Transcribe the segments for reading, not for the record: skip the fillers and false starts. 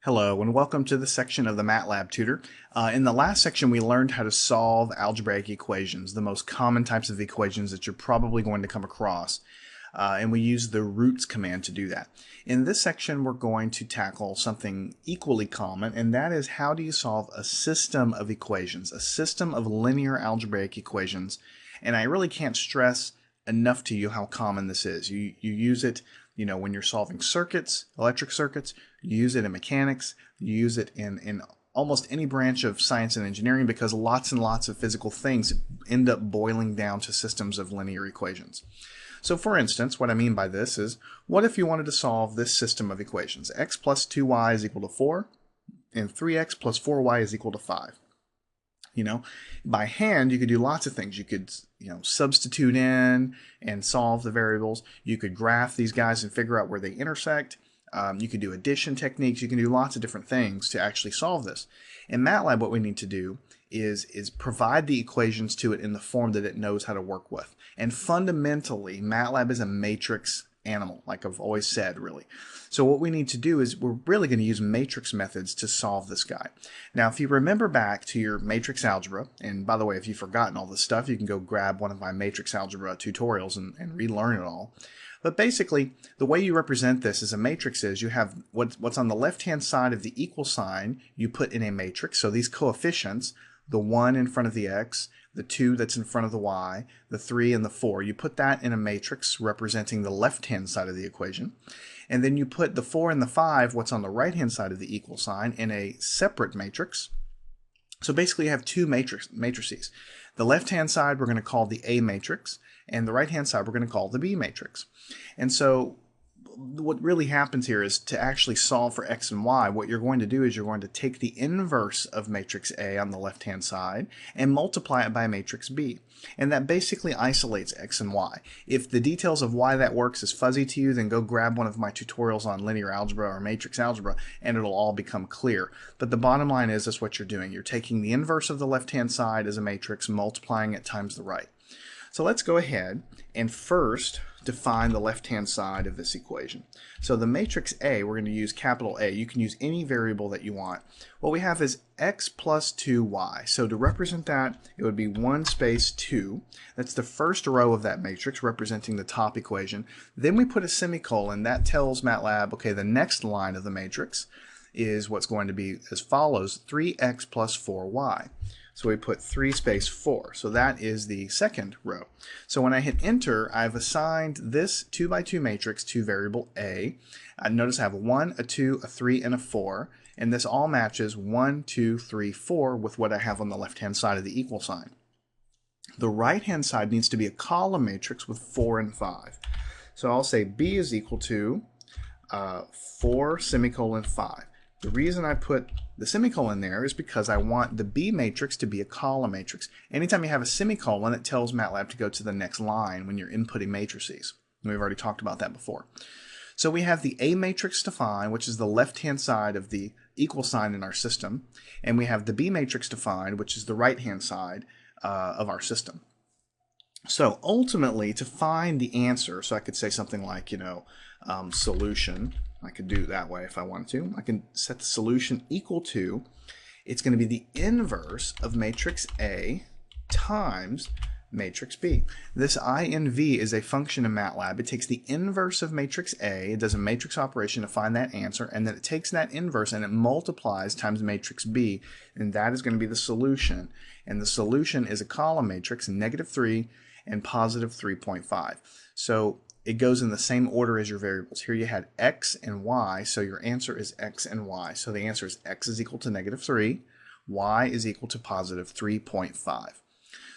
Hello and welcome to this section of the Matlab tutor. In the last section we learned how to solve algebraic equations, the most common types of equations that you're probably going to come across, and we use the roots command to do that. In this section we're going to tackle something equally common, and that is how do you solve a system of equations, a system of linear algebraic equations. And I really can't stress enough to you how common this is. You use it when you're solving circuits, electric circuits, you use it in mechanics, you use it in almost any branch of science and engineering because lots and lots of physical things end up boiling down to systems of linear equations. So for instance, what I mean by this is, what if you wanted to solve this system of equations? X plus 2y is equal to 4, and 3x plus 4y is equal to 5. By hand, you could do lots of things. You could, substitute in and solve the variables. You could graph these guys and figure out where they intersect. You could do addition techniques. You can do lots of different things to actually solve this. In Matlab, what we need to do is provide the equations to it in the form that it knows how to work with. And fundamentally, Matlab is a matrix animal, like I've always said, really. So what we need to do is we're really going to use matrix methods to solve this guy. Now, if you remember back to your matrix algebra, and by the way, if you've forgotten all this stuff, you can go grab one of my matrix algebra tutorials and relearn it all. But basically, the way you represent this as a matrix is you have what's on the left-hand side of the equal sign, you put in a matrix. So these coefficients, the 1 in front of the x, the 2 that's in front of the y, the 3 and the 4, you put that in a matrix representing the left-hand side of the equation. And then you put the 4 and the 5, what's on the right-hand side of the equal sign, in a separate matrix. So basically you have two matrices. The left-hand side we're going to call the A matrix, and the right-hand side we're going to call the B matrix. And so what really happens here is to actually solve for x and y, what you're going to do is you're going to take the inverse of matrix A on the left-hand side and multiply it by matrix B. And that basically isolates x and y. If the details of why that works is fuzzy to you, then go grab one of my tutorials on linear algebra or matrix algebra and it'll all become clear. But the bottom line is that's what you're doing. You're taking the inverse of the left-hand side as a matrix, multiplying it times the right. So let's go ahead and first define the left-hand side of this equation. So the matrix A, we're going to use capital A. You can use any variable that you want. What we have is x plus 2y. So to represent that, it would be 1 space 2. That's the first row of that matrix representing the top equation. Then we put a semicolon. That tells Matlab, okay, the next line of the matrix is what's going to be as follows, 3x plus 4y. So we put 3 space 4. So that is the second row. So when I hit enter, I've assigned this 2 by 2 matrix to variable A. Notice I have a 1, a 2, a 3, and a 4. And this all matches 1, 2, 3, 4 with what I have on the left-hand side of the equal sign. The right-hand side needs to be a column matrix with 4 and 5. So I'll say B is equal to 4 semicolon 5. The reason I put the semicolon there is because I want the B matrix to be a column matrix. Anytime you have a semicolon, it tells Matlab to go to the next line when you're inputting matrices. We've already talked about that before. So we have the A matrix defined, which is the left-hand side of the equal sign in our system, and we have the B matrix defined, which is the right-hand side of our system. So ultimately, to find the answer, so I could say something like, solution. I could do it that way if I wanted to. I can set the solution equal to, it's going to be the inverse of matrix A times matrix B. This INV is a function in Matlab. It takes the inverse of matrix A, it does a matrix operation to find that answer, and then it takes that inverse and it multiplies times matrix B, and that is going to be the solution. And the solution is a column matrix, -3 and +3.5. So it goes in the same order as your variables. Here you had x and y, so your answer is x and y. So the answer is x is equal to -3, y is equal to +3.5.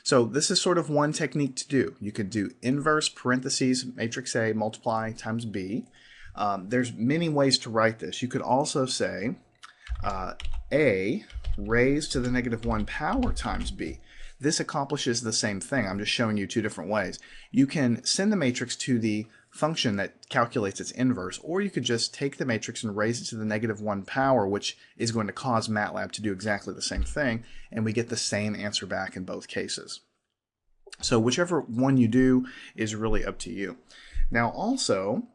So this is sort of one technique to do. You could do inverse parentheses matrix A multiply times B. There's many ways to write this. You could also say A raised to the -1 power times B. This accomplishes the same thing. I'm just showing you two different ways. You can send the matrix to the function that calculates its inverse, or you could just take the matrix and raise it to the -1 power, which is going to cause Matlab to do exactly the same thing, and we get the same answer back in both cases. So whichever one you do is really up to you. Now also,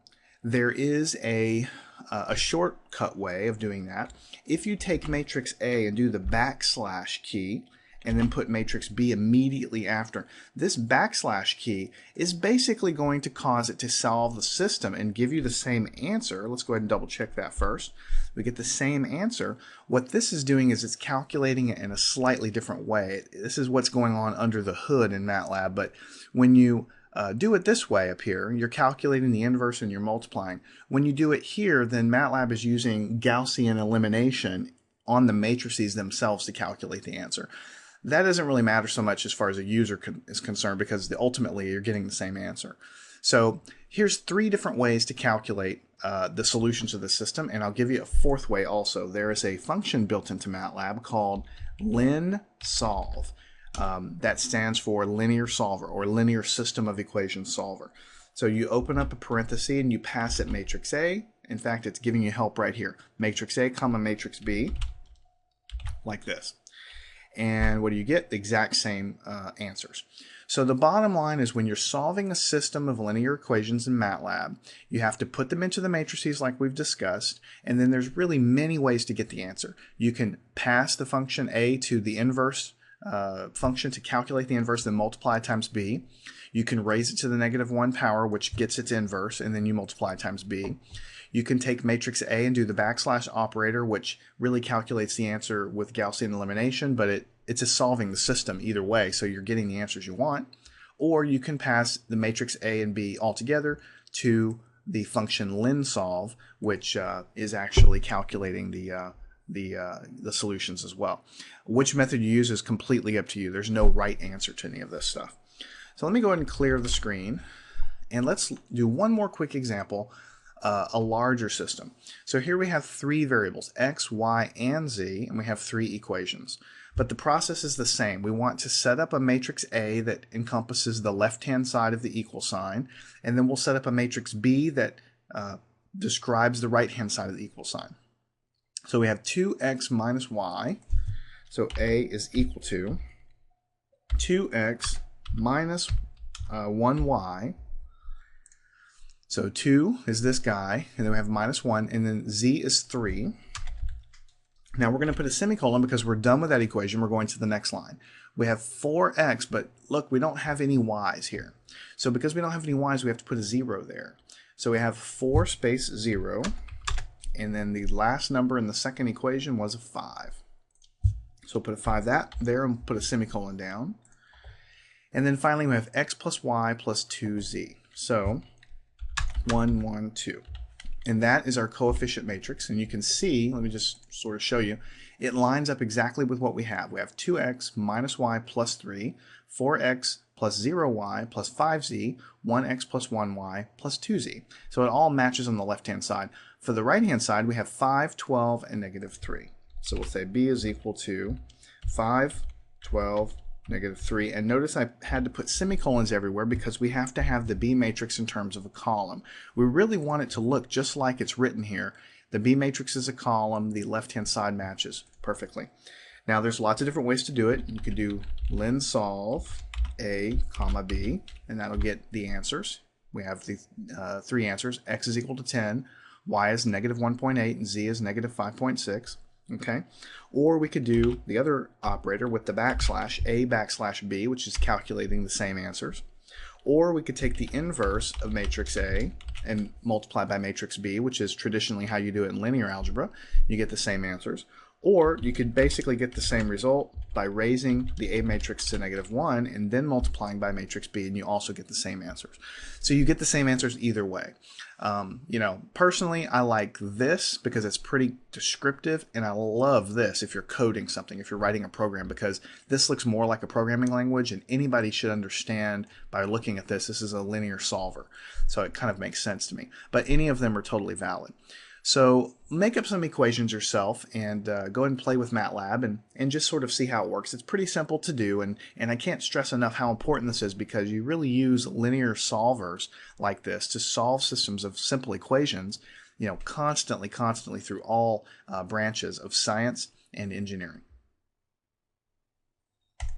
there is a a shortcut way of doing that. If you take matrix A and do the backslash key, and then put matrix B immediately after, this backslash key is basically going to cause it to solve the system and give you the same answer. Let's go ahead and double check that first. We get the same answer. What this is doing is it's calculating it in a slightly different way. This is what's going on under the hood in Matlab, but when you do it this way up here, you're calculating the inverse and you're multiplying. When you do it here, then Matlab is using Gaussian elimination on the matrices themselves to calculate the answer. That doesn't really matter so much as far as a user is concerned, because ultimately you're getting the same answer. So here's 3 different ways to calculate the solutions of the system, and I'll give you a 4th way also. There is a function built into Matlab called linsolve. That stands for linear solver, or linear system of equations solver. So you open up a parenthesis and you pass it matrix A. In fact, it's giving you help right here. Matrix A comma matrix B, like this. And what do you get? The exact same answers. So the bottom line is, when you're solving a system of linear equations in Matlab, you have to put them into the matrices like we've discussed, and then there's really many ways to get the answer. You can pass the function A to the inverse function to calculate the inverse, then multiply times B. You can raise it to the -1 power, which gets its inverse, and then you multiply times B. You can take matrix A and do the backslash operator, which really calculates the answer with Gaussian elimination, but it's just solving the system either way, so you're getting the answers you want. Or you can pass the matrix A and B altogether to the function linsolve, which is actually calculating the solutions as well. Which method you use is completely up to you. There's no right answer to any of this stuff. So let me go ahead and clear the screen, and let's do one more quick example. A larger system. So here we have 3 variables, x, y, and z, and we have 3 equations. But the process is the same. We want to set up a matrix A that encompasses the left-hand side of the equal sign, and then we'll set up a matrix B that describes the right-hand side of the equal sign. So we have 2x minus y, so A is equal to 2x minus 1y. So 2 is this guy, and then we have -1, and then z is 3. Now we're going to put a semicolon because we're done with that equation. We're going to the next line. We have 4x, but look, we don't have any y's here. So because we don't have any y's, we have to put a 0 there. So we have 4 space 0, and then the last number in the second equation was a 5. So we'll put a 5 there and put a semicolon down. And then finally we have x plus y plus 2z. So 1, 1, 2. And that is our coefficient matrix. And you can see, let me just sort of show you, it lines up exactly with what we have. We have 2x minus y plus 3, 4x plus 0y plus 5z, 1x plus 1y plus 2z. So it all matches on the left-hand side. For the right-hand side, we have 5, 12, and -3. So we'll say b is equal to 5, 12, -3, and notice I had to put semicolons everywhere because we have to have the B matrix in terms of a column. We really want it to look just like it's written here. The B matrix is a column, the left-hand side matches perfectly. Now there's lots of different ways to do it. You could do linsolve A, comma B, and that'll get the answers. We have the 3 answers. X is equal to 10, Y is -1.8, and Z is -5.6. Okay, or we could do the other operator with the backslash A backslash B, which is calculating the same answers. Or we could take the inverse of matrix A and multiply by matrix B, which is traditionally how you do it in linear algebra. You get the same answers. Or you could basically get the same result by raising the A matrix to -1 and then multiplying by matrix B, and you also get the same answers. So you get the same answers either way. You know, personally, I like this because it's pretty descriptive, and I love this if you're coding something, if you're writing a program, because this looks more like a programming language, and anybody should understand by looking at this. This is a linear solver, so it kind of makes sense to me. But any of them are totally valid. So make up some equations yourself and go ahead and play with Matlab and just sort of see how it works. It's pretty simple to do, and I can't stress enough how important this is because you really use linear solvers like this to solve systems of simple equations, you know, constantly through all branches of science and engineering.